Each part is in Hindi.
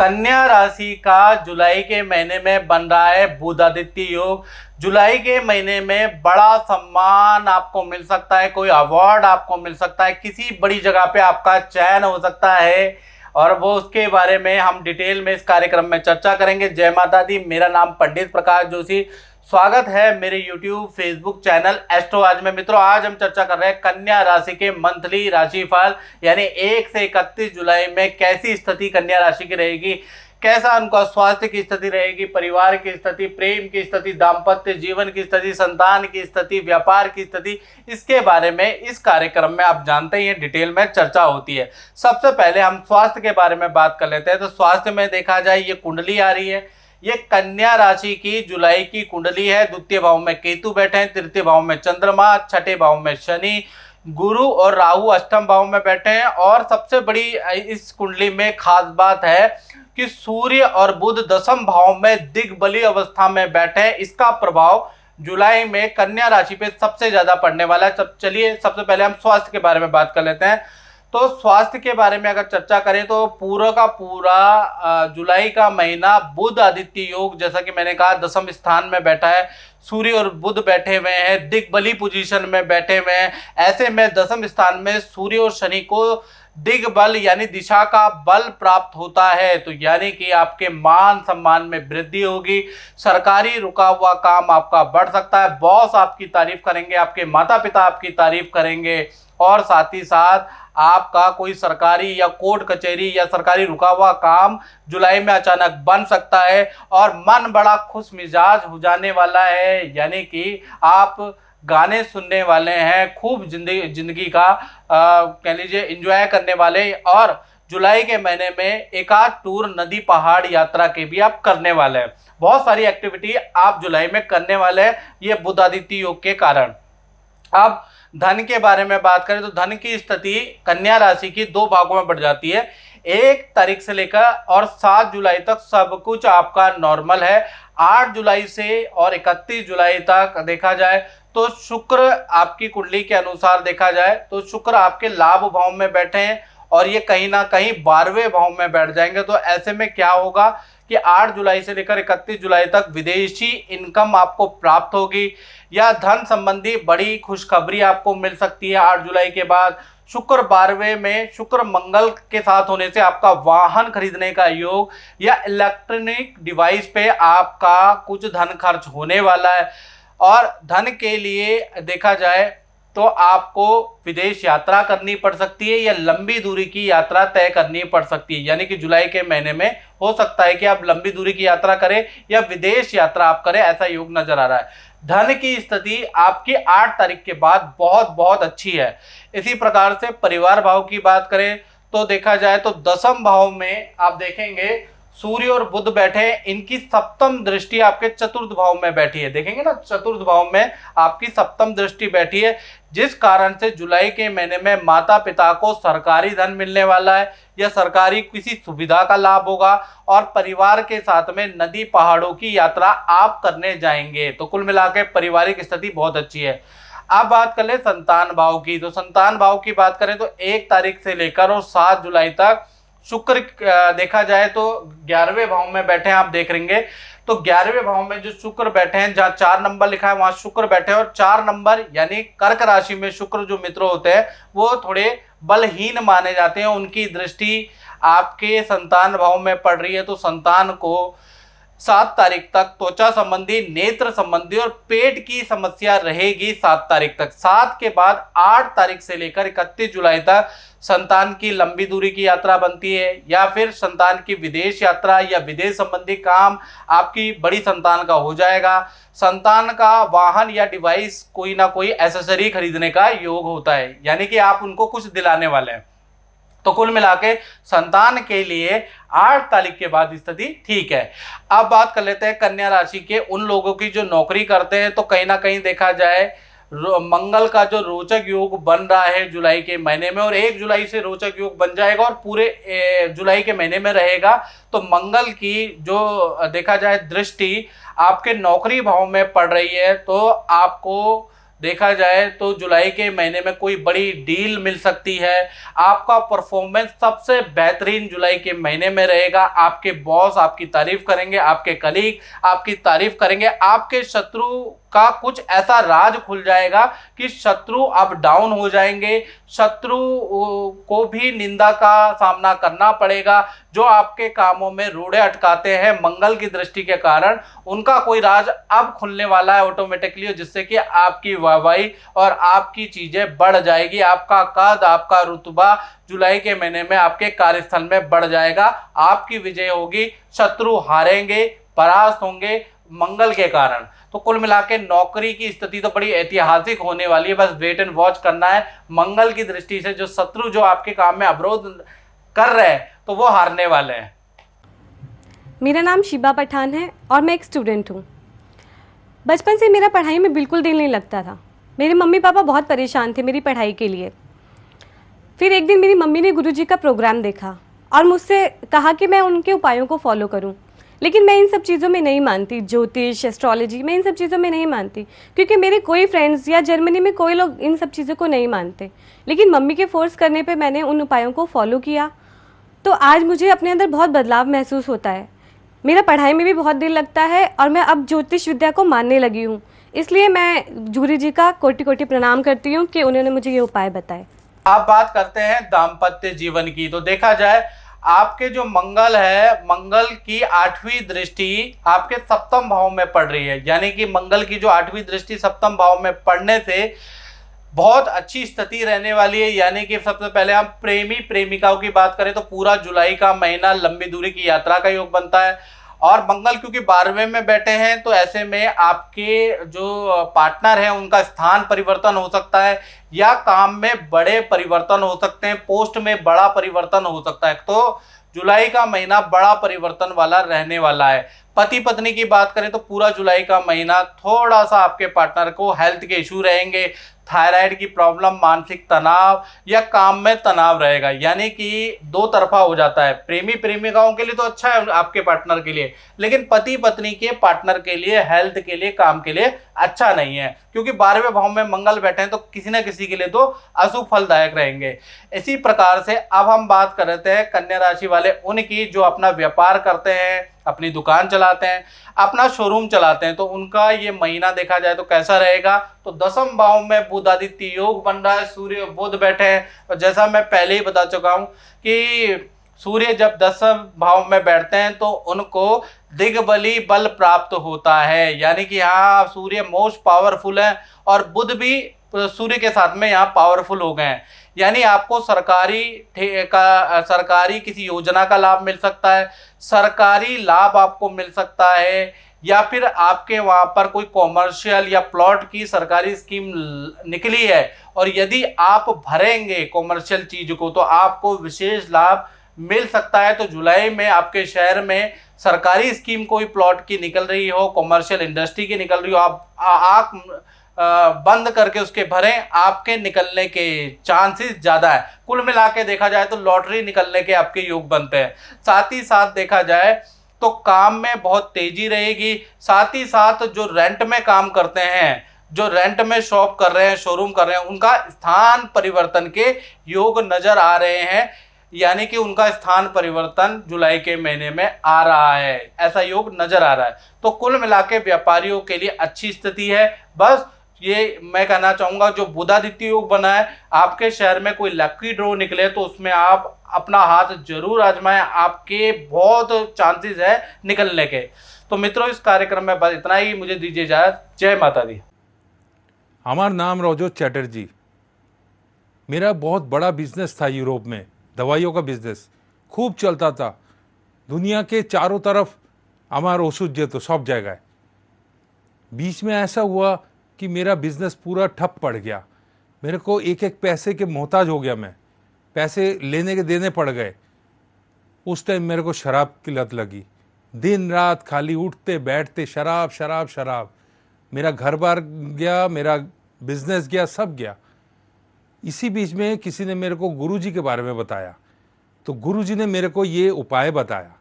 कन्या राशि का जुलाई के महीने में बन रहा है बुध आदित्य योग। जुलाई के महीने में बड़ा सम्मान आपको मिल सकता है, कोई अवार्ड आपको मिल सकता है, किसी बड़ी जगह पे आपका चयन हो सकता है और वो उसके बारे में हम डिटेल में इस कार्यक्रम में चर्चा करेंगे। जय माता दी। मेरा नाम पंडित प्रकाश जोशी। स्वागत है मेरे YouTube फेसबुक चैनल एस्ट्रो आज में। मित्रों, आज हम चर्चा कर रहे हैं कन्या राशि के मंथली राशिफल, यानी 1 से 31 जुलाई में कैसी स्थिति कन्या राशि की रहेगी, कैसा उनका स्वास्थ्य की स्थिति रहेगी, परिवार की स्थिति, प्रेम की स्थिति, दाम्पत्य जीवन की स्थिति, संतान की स्थिति, व्यापार की स्थिति, इसके बारे में इस कार्यक्रम में आप जानते ही हैं डिटेल में चर्चा होती है। सबसे पहले हम स्वास्थ्य के बारे में बात कर लेते हैं। तो स्वास्थ्य में देखा जाए, ये कुंडली आ रही है, ये कन्या राशि की जुलाई की कुंडली है। द्वितीय भाव में केतु बैठे हैं, तृतीय भाव में चंद्रमा, छठे भाव में शनि, गुरु और राहु अष्टम भाव में बैठे हैं। और सबसे बड़ी इस कुंडली में खास बात है कि सूर्य और बुध दशम भाव में दिग्बली अवस्था में बैठे हैं। इसका प्रभाव जुलाई में कन्या राशि पे सबसे ज्यादा पड़ने वाला है। चलिए सबसे पहले हम स्वास्थ्य के बारे में बात कर लेते हैं। तो स्वास्थ्य के बारे में अगर चर्चा करें तो पूरा का पूरा जुलाई का महीना बुध आदित्य योग, जैसा कि मैंने कहा, दशम स्थान में बैठा है। सूर्य और बुध बैठे हुए हैं, दिग्बली पोजीशन में बैठे हुए हैं। ऐसे में दशम स्थान में सूर्य और शनि को दिग्बल यानी दिशा का बल प्राप्त होता है। तो यानी कि आपके मान सम्मान में वृद्धि होगी, सरकारी रुका हुआ काम आपका बढ़ सकता है, बॉस आपकी तारीफ करेंगे, आपके माता पिता आपकी तारीफ करेंगे और साथ ही साथ आपका कोई सरकारी या कोर्ट कचहरी या सरकारी रुका हुआ काम जुलाई में अचानक बन सकता है और मन बड़ा खुश मिजाज हो जाने वाला है। यानी कि आप गाने सुनने वाले हैं, खूब जिंदगी का कह लीजिए एंजॉय करने वाले। और जुलाई के महीने में एक आध टूर नदी पहाड़ यात्रा के भी आप करने वाले हैं। बहुत सारी एक्टिविटी आप जुलाई में करने वाले हैं, ये बुध आदित्य योग के कारण। अब धन के बारे में बात करें तो धन की स्थिति कन्या राशि की 2 भागों में बढ़ जाती है। 1 तारीख से लेकर और 7 जुलाई तक सब कुछ आपका नॉर्मल है। 8 जुलाई से और 31 जुलाई तक देखा जाए तो शुक्र आपकी कुंडली के अनुसार देखा जाए तो शुक्र आपके लाभ भाव में बैठे हैं और ये कहीं ना कहीं 12वें भाव में बैठ जाएंगे। तो ऐसे में क्या होगा कि 8 जुलाई से लेकर 31 जुलाई तक विदेशी इनकम आपको प्राप्त होगी या धन संबंधी बड़ी खुशखबरी आपको मिल सकती है। 8 जुलाई के बाद शुक्र 12वें में शुक्र मंगल के साथ होने से आपका वाहन खरीदने का योग या इलेक्ट्रॉनिक डिवाइस पे आपका कुछ धन खर्च होने वाला है। और धन के लिए देखा जाए तो आपको विदेश यात्रा करनी पड़ सकती है या लंबी दूरी की यात्रा तय करनी पड़ सकती है। यानी कि जुलाई के महीने में हो सकता है कि आप लंबी दूरी की यात्रा करें या विदेश यात्रा आप करें, ऐसा योग नजर आ रहा है। धन की स्थिति आपकी 8 तारीख के बाद बहुत बहुत अच्छी है। इसी प्रकार से परिवार भाव की बात करें तो देखा जाए तो दशम भाव में आप देखेंगे सूर्य और बुध बैठे हैं, इनकी सप्तम दृष्टि आपके चतुर्थ भाव में बैठी है। देखेंगे ना, चतुर्थ भाव में आपकी सप्तम दृष्टि बैठी है, जिस कारण से जुलाई के महीने में माता पिता को सरकारी धन मिलने वाला है या सरकारी किसी सुविधा का लाभ होगा और परिवार के साथ में नदी पहाड़ों की यात्रा आप करने जाएंगे। तो कुल मिलाकर पारिवारिक स्थिति बहुत अच्छी है। अब बात कर ले संतान भाव की। तो संतान भाव की बात करें तो 1 तारीख से लेकर और 7 जुलाई तक शुक्र देखा जाए तो 11वें भाव में बैठे हैं। आप देख लेंगे तो 11वें भाव में जो शुक्र बैठे हैं, जहाँ 4 नंबर लिखा है वहां शुक्र बैठे हैं और 4 नंबर यानी कर्क राशि में शुक्र जो मित्र होते हैं वो थोड़े बलहीन माने जाते हैं। उनकी दृष्टि आपके संतान भाव में पड़ रही है तो संतान को 7 तारीख तक त्वचा संबंधी, नेत्र संबंधी और पेट की समस्या रहेगी 7 तारीख तक। 7 के बाद 8 तारीख से लेकर 31 जुलाई तक संतान की लंबी दूरी की यात्रा बनती है या फिर संतान की विदेश यात्रा या विदेश संबंधी काम आपकी बड़ी संतान का हो जाएगा। संतान का वाहन या डिवाइस कोई ना कोई एसेसरी खरीदने का योग होता है, यानी कि आप उनको कुछ दिलाने वाले हैं। तो कुल मिलाके संतान के लिए 8 तारीख के बाद स्थिति ठीक है। अब बात कर लेते हैं कन्या राशि के उन लोगों की जो नौकरी करते हैं। तो कहीं ना कहीं देखा जाए मंगल का जो रोचक योग बन रहा है जुलाई के महीने में और 1 जुलाई से रोचक योग बन जाएगा और पूरे जुलाई के महीने में रहेगा। तो मंगल की जो देखा जाए दृष्टि आपके नौकरी भाव में पड़ रही है तो आपको देखा जाए तो जुलाई के महीने में कोई बड़ी डील मिल सकती है। आपका परफॉर्मेंस सबसे बेहतरीन जुलाई के महीने में रहेगा। आपके बॉस आपकी तारीफ करेंगे, आपके कलीग आपकी तारीफ करेंगे, आपके शत्रु का कुछ ऐसा राज खुल जाएगा कि शत्रु अब डाउन हो जाएंगे, शत्रु को भी निंदा का सामना करना पड़ेगा। जो आपके कामों में रोड़े अटकाते हैं मंगल की दृष्टि के कारण, उनका कोई राज अब खुलने वाला है ऑटोमेटिकली, जिससे कि आपकी वाहवाही और आपकी चीजें बढ़ जाएगी। आपका कद, आपका रुतबा जुलाई के महीने में आपके कार्यस्थल में बढ़ जाएगा। आपकी विजय होगी, शत्रु हारेंगे, परास्त होंगे मंगल के कारण। तो कुल मिला के नौकरी की स्थिति तो बड़ी ऐतिहासिक होने वाली है। बस वेट एंड वॉच करना है। मंगल की दृष्टि से जो शत्रु जो आपके काम में अवरोध कर रहे हैं तो वो हारने वाले हैं। मेरा नाम शिबा पठान है और मैं एक स्टूडेंट हूँ। बचपन से मेरा पढ़ाई में बिल्कुल दिल नहीं लगता था। मेरे मम्मी पापा बहुत परेशान थे मेरी पढ़ाई के लिए। फिर एक दिन मेरी मम्मी ने गुरुजी का प्रोग्राम देखा और मुझसे कहा कि मैं उनके उपायों को फॉलो करूं। लेकिन मैं इन सब चीज़ों में नहीं मानती, ज्योतिष, एस्ट्रोलॉजी, मैं इन सब चीज़ों में नहीं मानती, क्योंकि मेरे कोई फ्रेंड्स या जर्मनी में कोई लोग इन सब चीज़ों को नहीं मानते। लेकिन मम्मी के फोर्स करने पे मैंने उन उपायों को फॉलो किया, तो आज मुझे अपने अंदर बहुत बदलाव महसूस होता है। मेरा पढ़ाई में भी बहुत दिल लगता है और मैं अब ज्योतिष विद्या को मानने लगी हूँ। इसलिए मैं गुरु जी का कोटि कोटि प्रणाम करती हूँ कि उन्होंने मुझे ये उपाय बताए। आप बात करते हैं दाम्पत्य जीवन की, तो देखा जाए आपके जो मंगल है, मंगल की 8वीं दृष्टि आपके सप्तम भाव में पड़ रही है। यानी कि मंगल की जो 8वीं दृष्टि सप्तम भाव में पड़ने से बहुत अच्छी स्थिति रहने वाली है। यानी कि सबसे पहले हम प्रेमी प्रेमिकाओं की बात करें तो पूरा जुलाई का महीना लंबी दूरी की यात्रा का योग बनता है। और मंगल क्योंकि 12वें में बैठे हैं तो ऐसे में आपके जो पार्टनर हैं उनका स्थान परिवर्तन हो सकता है, या काम में बड़े परिवर्तन हो सकते हैं, पोस्ट में बड़ा परिवर्तन हो सकता है। तो जुलाई का महीना बड़ा परिवर्तन वाला रहने वाला है। पति पत्नी की बात करें तो पूरा जुलाई का महीना थोड़ा सा आपके पार्टनर को हेल्थ के इशू रहेंगे, थायराइड की प्रॉब्लम, मानसिक तनाव या काम में तनाव रहेगा। यानी कि दो तरफा हो जाता है। प्रेमी प्रेमिकाओं के लिए तो अच्छा है आपके पार्टनर के लिए, लेकिन पति पत्नी के पार्टनर के लिए, हेल्थ के लिए, काम के लिए अच्छा नहीं है, क्योंकि 12वें भाव में मंगल बैठे हैं तो किसी न किसी के लिए तो अशुभ फलदायक रहेंगे। इसी प्रकार से अब हम बात कर रहे हैं कन्या राशि वाले उनकी जो अपना व्यापार करते हैं, अपनी दुकान चलाते हैं, अपना शोरूम चलाते हैं, तो उनका ये महीना देखा जाए तो कैसा रहेगा। तो 10वें भाव में बुध आदित्य योग बन रहा है, सूर्य बुध बैठे हैं। और जैसा मैं पहले ही बता चुका हूँ कि सूर्य जब 10वें भाव में बैठते हैं तो उनको दिग्बली बल प्राप्त होता है। यानी कि यहाँ सूर्य मोस्ट पावरफुल है और बुध भी सूर्य के साथ में यहाँ पावरफुल हो गए हैं। यानी आपको सरकारी किसी योजना का लाभ मिल सकता है, सरकारी लाभ आपको मिल सकता है, या फिर आपके वहाँ पर कोई कॉमर्शियल या प्लॉट की सरकारी स्कीम निकली है और यदि आप भरेंगे कॉमर्शियल चीज को तो आपको विशेष लाभ मिल सकता है। तो जुलाई में आपके शहर में सरकारी स्कीम कोई प्लॉट की निकल रही हो, कॉमर्शियल इंडस्ट्री की निकल रही हो, आप बंद करके उसके भरें, आपके निकलने के चांसेस ज़्यादा है। कुल मिला के देखा जाए तो लॉटरी निकलने के आपके योग बनते हैं। साथ ही साथ देखा जाए तो काम में बहुत तेजी रहेगी। साथ ही साथ जो रेंट में काम करते हैं, जो रेंट में शॉप कर रहे हैं, शोरूम कर रहे हैं, उनका स्थान परिवर्तन के योग नजर आ रहे हैं। यानी कि उनका स्थान परिवर्तन जुलाई के महीने में आ रहा है, ऐसा योग नजर आ रहा है। तो कुल मिला के व्यापारियों के लिए अच्छी स्थिति है। बस ये मैं कहना चाहूँगा, जो बुधादित्य योग बना है, आपके शहर में कोई लकी ड्रॉ निकले तो उसमें आप अपना हाथ जरूर आजमाएं, आपके बहुत चांसेस है निकलने के। तो मित्रों, इस कार्यक्रम में बस इतना ही, मुझे दीजिए इजाजत। जय माता दी। हमारा नाम रवजोत चैटर्जी। मेरा बहुत बड़ा बिजनेस था यूरोप में, दवाइयों का बिजनेस खूब चलता था। दुनिया के चारों तरफ हमारा ओषुध जे तो सब जगह। बीच में ऐसा हुआ कि मेरा बिजनेस पूरा ठप पड़ गया। मेरे को एक एक पैसे के मोहताज हो गया। मैं पैसे लेने के देने पड़ गए। उस टाइम मेरे को शराब की लत लगी। दिन रात खाली उठते बैठते शराब शराब शराब। मेरा घर बार गया, मेरा बिजनेस गया, सब गया। इसी बीच में किसी ने मेरे को गुरुजी के बारे में बताया, तो गुरुजी ने मेरे को ये उपाय बताया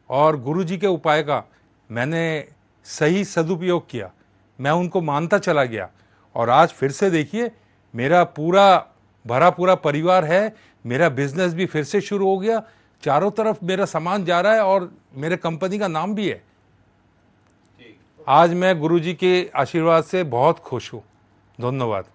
और गुरुजी के उपाय का मैंने सही सदुपयोग किया। मैं उनको मानता चला गया और आज फिर से देखिए मेरा पूरा भरा पूरा परिवार है, मेरा बिजनेस भी फिर से शुरू हो गया, चारों तरफ मेरा सामान जा रहा है और मेरे कंपनी का नाम भी है। आज मैं गुरुजी के आशीर्वाद से बहुत खुश हूँ। धन्यवाद।